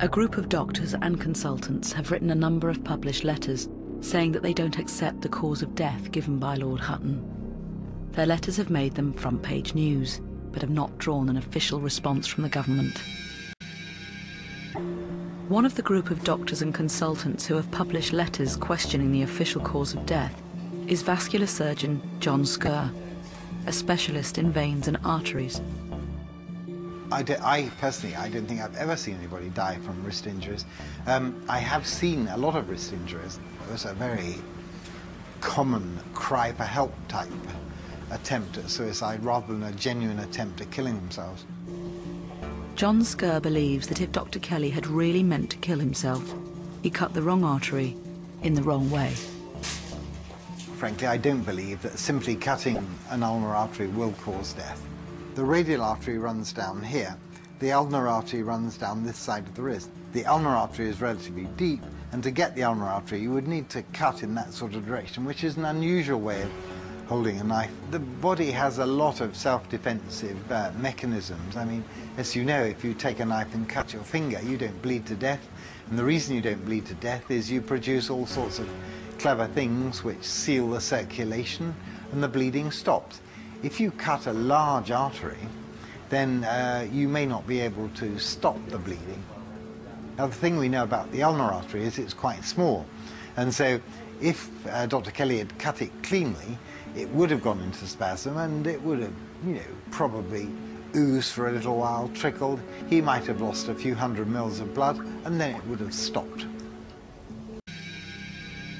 A group of doctors and consultants have written a number of published letters saying that they don't accept the cause of death given by Lord Hutton. Their letters have made them front-page news, but have not drawn an official response from the government. One of the group of doctors and consultants who have published letters questioning the official cause of death is vascular surgeon John Scurr, a specialist in veins and arteries. I personally don't think I've ever seen anybody die from wrist injuries. I have seen a lot of wrist injuries. It was a very common cry for help type attempt at suicide rather than a genuine attempt at killing themselves. John Scurr believes that if Dr. Kelly had really meant to kill himself, he cut the wrong artery in the wrong way. Frankly, I don't believe that simply cutting an ulnar artery will cause death. The radial artery runs down here. The ulnar artery runs down this side of the wrist. The ulnar artery is relatively deep, and to get the ulnar artery, you would need to cut in that sort of direction, which is an unusual way of holding a knife. The body has a lot of self-defensive mechanisms. I mean, as you know, if you take a knife and cut your finger, you don't bleed to death. And the reason you don't bleed to death is you produce all sorts of clever things which seal the circulation, and the bleeding stops. If you cut a large artery, then you may not be able to stop the bleeding. Now, the thing we know about the ulnar artery is it's quite small. And so if Dr. Kelly had cut it cleanly, it would have gone into spasm and it would have, probably oozed for a little while, trickled. He might have lost a few hundred mils of blood and then it would have stopped.